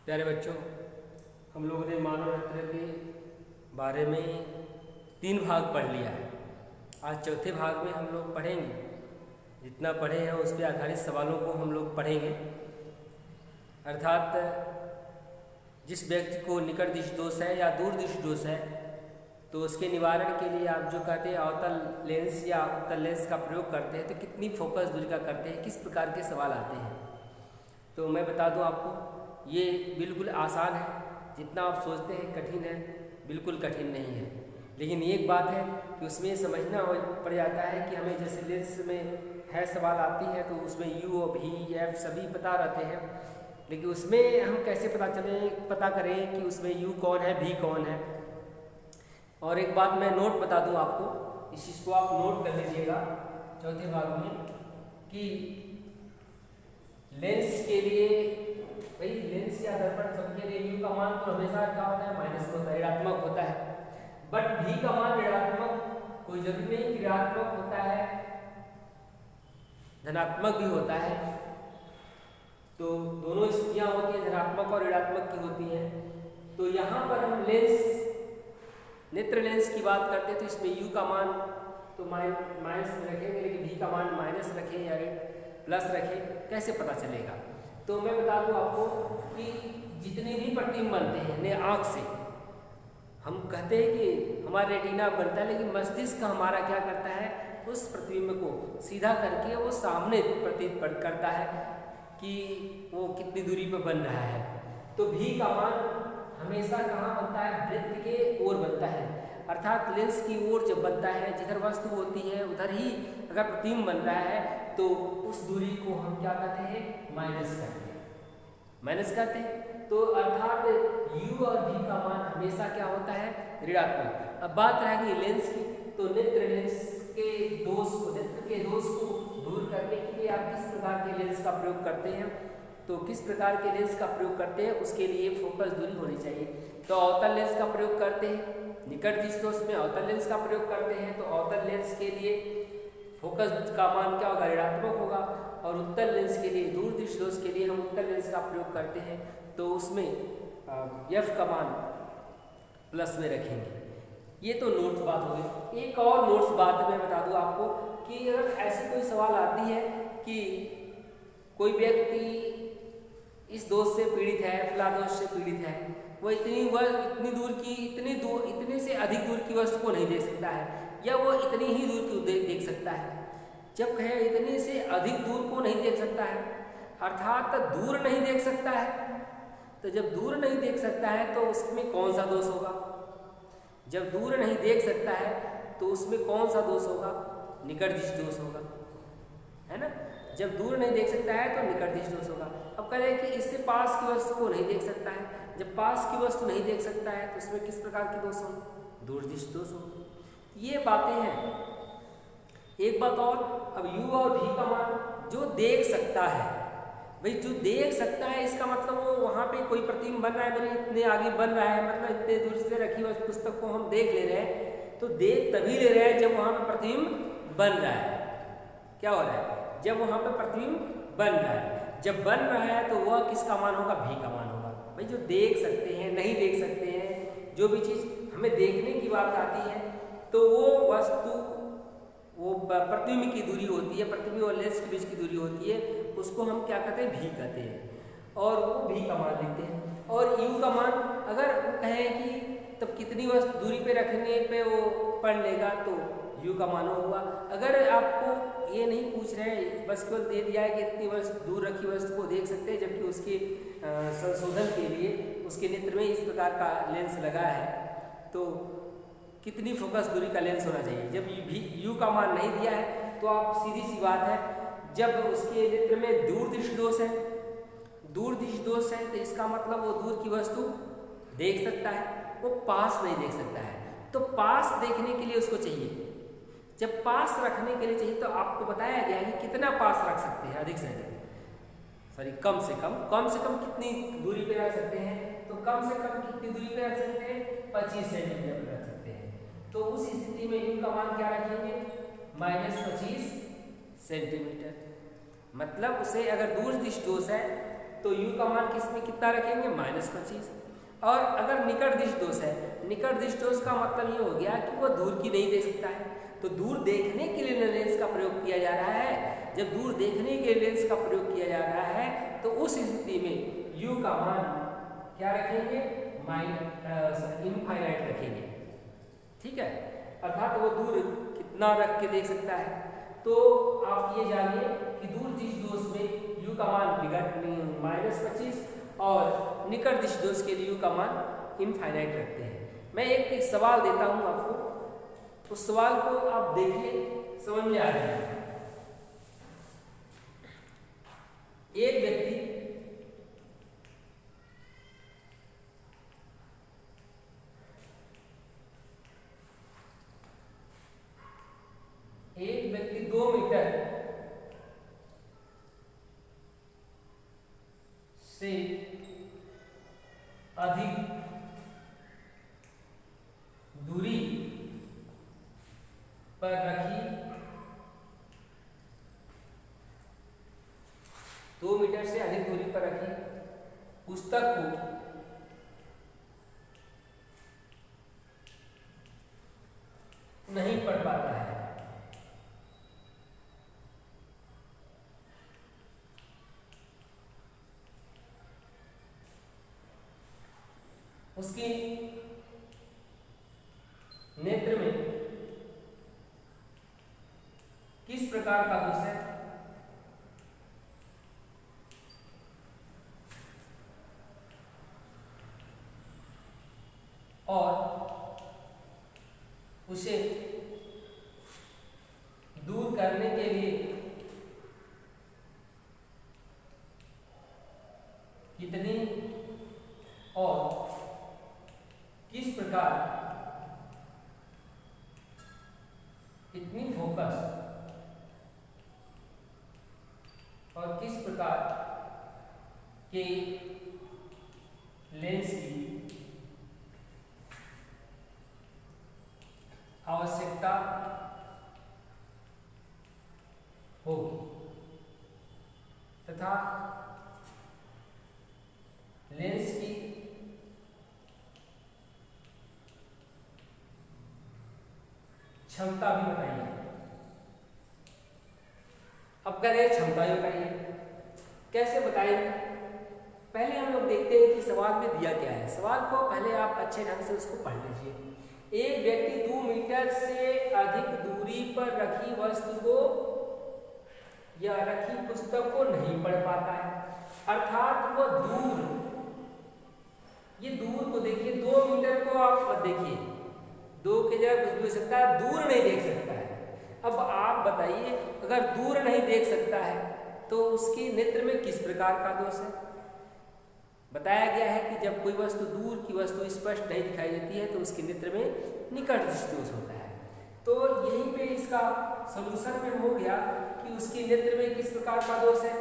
प्यारे बच्चों, हम लोगों ने मानव तंत्र के बारे में 3 भाग पढ़ लिया है। आज चौथे भाग में हम लोग पढ़ेंगे। जितना पढ़े हैं उस पर आधारित सवालों को हम लोग पढ़ेंगे। अर्थात जिस व्यक्ति को निकट दृष्टि दोष है या दूर दृष्टि दोष है, तो उसके निवारण के लिए आप जो कहते हैं अवतल लेंस या उत्तल लेंस का प्रयोग करते हैं, तो कितनी फोकस दूरी का करते हैं, किस प्रकार के सवाल आते हैं। तो मैं बता दूं आपको, ये बिल्कुल आसान है। जितना आप सोचते हैं कठिन है, बिल्कुल कठिन नहीं है। लेकिन एक बात है कि उसमें समझना पड़ जाता है कि हमें जैसे लेंस में है सवाल आती है तो उसमें यू और भी एफ सभी पता रहते हैं, लेकिन उसमें हम कैसे पता करें कि उसमें यू कौन है, भी कौन है। और एक बात मैं नोट बता दूं आपको, इस चीज़ को आप नोट कर लीजिएगा चौथे भाग में कि लेंस के लिए भाई लेंस या दर्पण सबके लिए यू का मान तो हमेशा क्या होता है, माइनस होता है, ऋणात्मक होता है। बट भी का मान ऋणात्मक कोई जरूरी नहीं कि ऋणात्मक होता है, धनात्मक भी होता है। तो दोनों स्थितियां होती हैं, धनात्मक और ऋणात्मक की होती हैं। तो यहाँ पर हम लेंस नेत्र लेंस की बात करते हैं तो इसमें यू का मान तो माइनस रखेंगे, लेकिन भी का मान माइनस रखें या प्लस रखें, कैसे पता चलेगा। तो मैं बता दूं आपको कि जितने भी प्रतिबिंब बनते हैं आँख से, हम कहते हैं कि हमारा रेटिना बनता है, लेकिन मस्तिष्क हमारा क्या करता है, उस प्रतिबिंब को सीधा करके वो सामने प्रतीत करता है कि वो कितनी दूरी पर बन रहा है। तो भी का मान हमेशा कहाँ बनता है, वृत्त के ओर बनता है। अर्थात लेंस की ओर जब बनता है, जिधर वस्तु होती है उधर ही अगर प्रतिबिंब बन रहा है तो उस दूरी को हम क्या कहते हैं, माइनस कहते हैं। तो अर्थात u और v का मान हमेशा क्या होता है, ऋणात्मक। अब बात रह गई लेंस की, तो नेत्र के दोष को दूर करने के लिए आप किस प्रकार के लेंस का प्रयोग करते हैं। तो किस प्रकार के लेंस का प्रयोग करते हैं, उसके लिए फोकस दूरी होनी चाहिए। तो अवतल लेंस का प्रयोग करते हैं, निकट दृष्टि दोष में अवतल लेंस का प्रयोग करते हैं। तो अवतल लेंस के लिए फोकस का मान क्या होगा, ऋणात्मक होगा। और उत्तल लेंस के लिए, दूर दृष्टि दोष के लिए हम उत्तल लेंस का प्रयोग करते हैं, तो उसमें एफ का मान प्लस में रखेंगे। ये तो नोट्स बात हो गई। एक और नोट्स बात मैं बता दूं आपको कि अगर ऐसी कोई सवाल आती है कि कोई व्यक्ति इस दोष से पीड़ित है, फला दोष से पीड़ित है, वो इतने से अधिक दूर की वस्तु को नहीं देख सकता है, या वो इतनी ही दूर की देख सकता है। जब कहे इतने से अधिक दूर को नहीं देख सकता है, अर्थात दूर नहीं देख सकता है, तो जब दूर नहीं देख सकता है तो उसमें कौन सा दोष होगा। जब दूर नहीं देख सकता है तो उसमें कौन सा दोष होगा, निकट दृष्टि दोष होगा, है ना। जब दूर नहीं देख सकता है तो निकट दृष्टि दोष होगा। अब कह रहे हैं कि इससे पास की वस्तु को नहीं देख सकता है। जब पास की वस्तु नहीं देख सकता है तो उसमें किस प्रकार के दोष होंगे, दूर दृष्टि दोष होंगे। ये बातें हैं। एक बात और, अब u और v का मान जो देख सकता है, भाई जो देख सकता है इसका मतलब वो वहाँ पे कोई प्रतिबिंब बन रहा है, मेरे इतने आगे बन रहा है, मतलब इतने दूर से रखी हुई पुस्तक को हम देख ले रहे हैं। तो देख तभी ले रहे हैं जब वहाँ पे प्रतिबिंब बन रहा है। क्या हो रहा है, जब वहाँ पे प्रतिबिंब बन रहा है। जब बन रहा है तो वह किसका मान होगा, भी का मान होगा। भाई जो देख सकते हैं, नहीं देख सकते हैं, जो भी चीज़ हमें देखने की बात आती है, तो वो वस्तु, वो प्रतिबिंब की दूरी होती है, प्रतिबिंब और लेंस के बीच की दूरी होती है, उसको हम क्या कहते हैं, भी कहते हैं। और वो भी का मान लिखते हैं। और यू का मान अगर कहें कि तब कितनी वस्तु दूरी पे रखने पे वो पढ़ लेगा, तो यू का मान होगा। अगर आपको ये नहीं पूछ रहे हैं, बस केवल दे दिया है कि इतनी वस्तु दूर रखी वस्तु को देख सकते हैं, जबकि उसके संशोधन के लिए उसके नेत्र में इस प्रकार का लेंस लगा है, तो कितनी फोकस दूरी का लेंस होना चाहिए। जब यू का मान नहीं दिया है तो आप सीधी सी बात है, जब उसके नेत्र में दूर दृष्टि दोष है, तो इसका मतलब वो दूर की वस्तु देख सकता है, वो पास नहीं देख सकता है। तो पास देखने के लिए उसको चाहिए, जब पास रखने के लिए चाहिए तो आपको बताया गया है कि कितना पास रख सकते हैं, अधिक से अधिक, कम से कम कितनी दूरी पे रख सकते हैं। तो कम से कम कितनी दूरी पे रख सकते हैं, 25 सेंटीमीटर पे रख सकते हैं। तो उस स्थिति में यू का मान क्या रखेंगे, -25 सेंटीमीटर। मतलब उसे अगर दूर दृष्टि दोष है तो u का मान किस में कितना रखेंगे, -25। और अगर निकट दिश दोष है, निकट दिश दोष का मतलब ये हो गया कि वो दूर की नहीं देख सकता है, तो दूर देखने के लिए लेंस का प्रयोग किया जा रहा है। जब दूर देखने के लेंस का प्रयोग किया जा रहा है तो उस स्थिति में u का मान क्या रखेंगे, इनफाइनाइट रखेंगे, ठीक है, अर्थात वो दूर कितना रख के देख सकता है। तो आप ये जानिए कि दूर दिश दोष में u का मान -25 और निकट दिश दोष के लिए u का मान इनफाइनाइट रखते हैं। मैं एक सवाल देता हूं आपको, उस सवाल को आप देखिए, समझ में आ जाएगा। एक व्यक्ति एक व्यक्ति 2 मीटर से अधिक दूरी पर रखी 2 मीटर से अधिक दूरी पर रखी पुस्तक को नहीं पढ़ पाता है। उसकी नेत्र में किस प्रकार का दोष है, और उसे दूर करने के लिए कितनी और किस प्रकार कितनी फोकस और किस प्रकार के लेंस की आवश्यकता होगी तथा लेंस की क्षमता भी बताइए। अब करें क्षमता ही बताइए, कैसे बताएंगे। पहले हम लोग देखते हैं कि सवाल में दिया क्या है। सवाल को पहले आप अच्छे ढंग से उसको पढ़ लीजिए। एक व्यक्ति 2 मीटर से अधिक दूरी पर रखी वस्तु को या रखी पुस्तक को नहीं पढ़ पाता है, अर्थात वो दूर, ये दूर को देखिए, 2 मीटर को आप देखिए, 2 की जगह कुछ भी हो सकता है, दूर नहीं देख सकता है। अब आप बताइए, अगर दूर नहीं देख सकता है तो उसकी नेत्र में किस प्रकार का दोष है। बताया गया है कि जब कोई वस्तु, दूर की वस्तु स्पष्ट नहीं दिखाई देती है तो उसके नेत्र में निकट दृष्टि दोष होता है। तो यहीं पे इसका सॉल्यूशन में हो गया कि उसकी नेत्र में किस प्रकार का दोष है,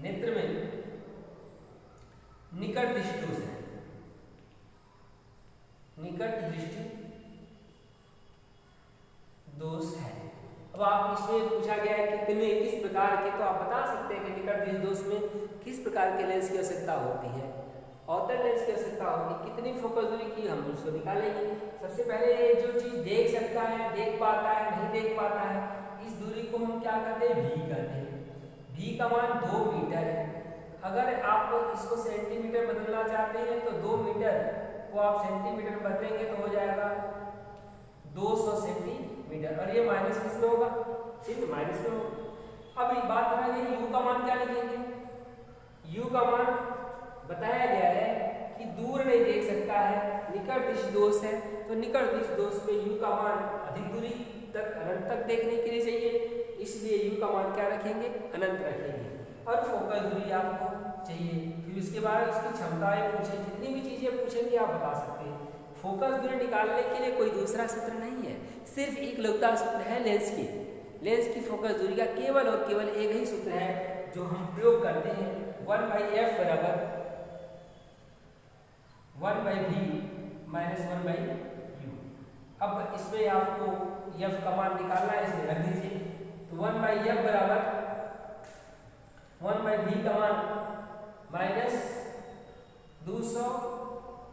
नेत्र में निकट दृष्टि दोष है, निकट दृष्टि दोष है। अब आप इसमें पूछा गया है कि कितने किस प्रकार के, तो आप बता सकते हैं कि निकट दृष्टि दोष में किस प्रकार के लेंस की आवश्यकता होती है। अवतल लेंस की आवश्यकता होगी, कितनी फोकस दूरी की हम उसको निकालेंगे। सबसे पहले ये जो चीज देख सकता है, देख पाता है, नहीं देख पाता है, इस दूरी को हम क्या कहते हैं, v कहते हैं। v का मान 2 मीटर है। अगर आप इसको सेंटीमीटर बदलना चाहते हैं तो 2 मीटर को आप सेंटीमीटर बदलेंगे तो हो जाएगा 200 सेंटीमीटर, और ये माइनस किस में होगा, सिर्फ माइनस में होगा। अब एक बात रह गई, u का मान क्या लिखेंगे। u का मान बताया गया है कि दूर नहीं देख सकता है, निकट दृष्टि दोष है, तो निकट दृष्टि दोष में u का मान अधिक दूरी तक, अनंत तक देखने के लिए चाहिए, इसलिए u का मान क्या रखेंगे, अनंत रखेंगे। और फोकस दूरी आपको चाहिए। फिर उसके बाद उसकी क्षमताएं पूछे, जितनी भी चीजें पूछेंगे आप बता सकते हैं। फोकस दूरी निकालने के लिए कोई दूसरा सूत्र नहीं है, सिर्फ एक लौता सूत्र है लेंस की फोकस दूरी का केवल और केवल एक ही सूत्र है जो हम प्रयोग करते हैं, 1/f बराबर 1/v माइनस 1/u। अब इसमें आपको f का मान निकालना है, इसमें रख दीजिए। तो 1/f बराबर 1/v का मान -200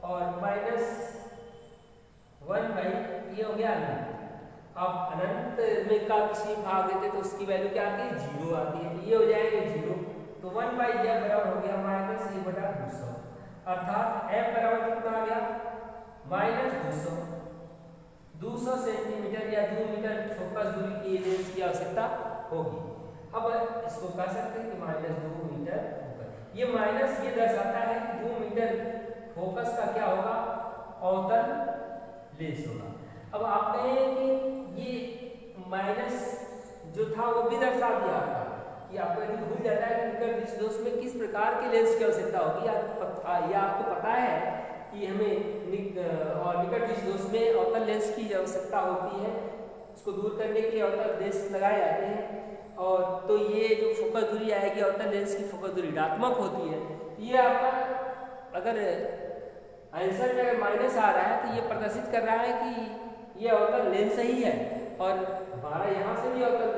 और -1/, ये हो गया अनंत। अब अनंत में का किसी भाग देते तो उसकी वैल्यू क्या आती है, 0 आती है। ये हो जाएगा 0, तो 1/f बराबर हो गया -1/200, अर्थात f बराबर कितना आ गया -200 सेंटीमीटर या 2 मीटर फोकस दूरी की लेंस की आवश्यकता होगी। अब इसको कह सकते हैं कि -2 मीटर फोकस। ये माइनस ये दर्शाता है कि 2 मीटर फोकस का क्या होगा, अवतल लेंस होगा। अब आप कहें कि ये माइनस जो था वो भी दर्शा दिया आपका कि आपको यदि भूल जाता है कि निकट दृष्टि दोष में किस प्रकार के लेंस की आवश्यकता होगी, या आपको पता है कि हमें निकट दृष्टि दोष में अवतल लेंस की आवश्यकता होती है, उसको दूर करने के लिए अवतल लेंस लगाए जाते हैं। और तो ये जो फोकस दूरी आएगी अवतल लेंस की फोकस दूरी ऋणात्मक होती है। ये आपका अगर आंसर में अगर माइनस आ रहा है तो ये प्रदर्शित कर रहा है कि ये अवतल लेंस ही है, और हमारा यहाँ से भी अवतल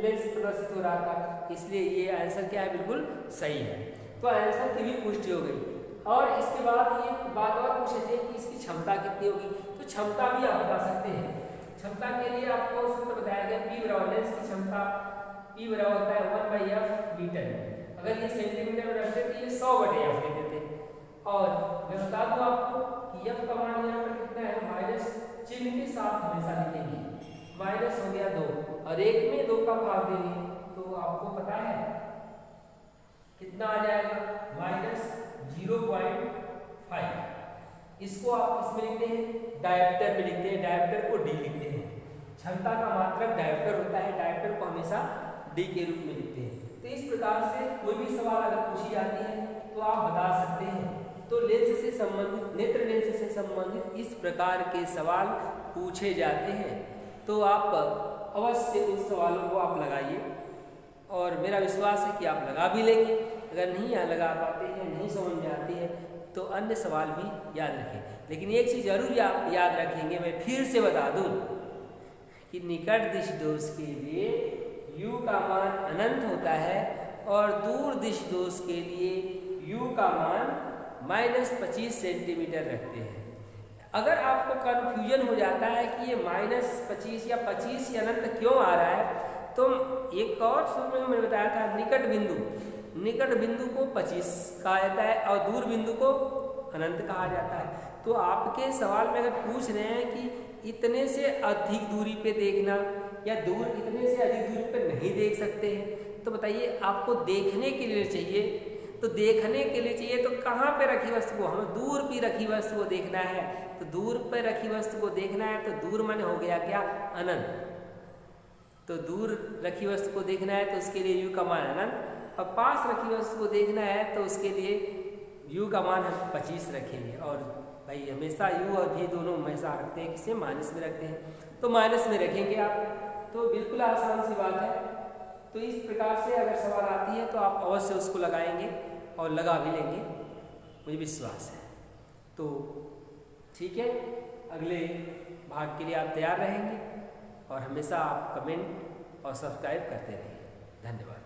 लेंस प्रदर्शित हो रहा था, इसलिए ये आंसर क्या है, बिल्कुल सही है। तो आंसर की भी पुष्टि हो गई। और इसके बाद ये बात और पूछे थे कि इसकी क्षमता कितनी होगी, तो क्षमता भी आप बता सकते हैं। क्षमता के लिए आपको सूत्र बताया गया, P बराबर लेंस की क्षमता P बराबर होता है 1/f मीटर। अगर ये सेंटीमीटर में रखते तो ये 100/f लेते थे। और मैं बता दूं आपको कि f का मान यहाँ पर कितना है, माइनस चिन्ह के साथ हमेशा लिखेंगे। माइनस हो गया 2 और 1 में 2 का भाग देंगे तो आपको पता है कितना आ जाएगा, -0.5। इसको आप इसमें लिखते हैं, डायप्टर में लिखते हैं, डायप्टर को डी लिखते हैं। क्षमता का मात्रक डायप्टर होता है, डायप्टर को हमेशा डी के रूप में लिखते हैं। तो इस प्रकार से कोई भी सवाल अगर पूछी जाती है तो आप बता सकते हैं। तो लेंस से संबंधित, नेत्र लेंस से संबंधित इस प्रकार के सवाल पूछे जाते हैं। तो आप अवश्य उन सवालों को आप लगाइए, और मेरा विश्वास है कि आप लगा भी लेंगे। अगर नहीं लगा पाते हैं, नहीं समझ में आती है, तो अन्य सवाल भी याद रखें। लेकिन एक चीज़ जरूर आप याद रखेंगे, मैं फिर से बता दूं कि निकट दृष्टि दोष के लिए u का मान अनंत होता है, और दूर दृष्टि दोष के लिए u का मान -25 सेंटीमीटर रखते हैं। अगर आपको कन्फ्यूजन हो जाता है कि ये -25 या 25 या अनंत क्यों आ रहा है, तो एक और सूत्र में मैंने बताया था, निकट बिंदु को 25 कहा जाता है और दूर बिंदु को अनंत कहा जाता है। तो आपके सवाल में अगर पूछ रहे हैं कि इतने से अधिक दूरी पे देखना या इतने से अधिक दूरी पे नहीं देख सकते हैं, तो बताइए आपको देखने के लिए चाहिए, तो देखने के लिए चाहिए तो कहाँ पे रखी वस्तु को, हमें दूर पे रखी वस्तु को देखना है। तो दूर पे रखी वस्तु को देखना है तो दूर माने हो गया क्या, अनंत। तो दूर रखी वस्तु को देखना है तो उसके लिए u का मान अनंत, और पास रखी वस्तु को देखना है तो उसके लिए u का मान हम 25 रखेंगे। और भाई हमेशा u और v दोनों हमेशा रखते हैं, किसे माइनस में रखते हैं, तो माइनस में रखेंगे आप। तो बिल्कुल आसान सी बात है। तो इस प्रकार से अगर सवाल आती है तो आप अवश्य उसको लगाएंगे और लगा भी लेंगे, मुझे विश्वास है। तो ठीक है, अगले भाग के लिए आप तैयार रहेंगे, और हमेशा आप कमेंट और सब्सक्राइब करते रहिए। धन्यवाद।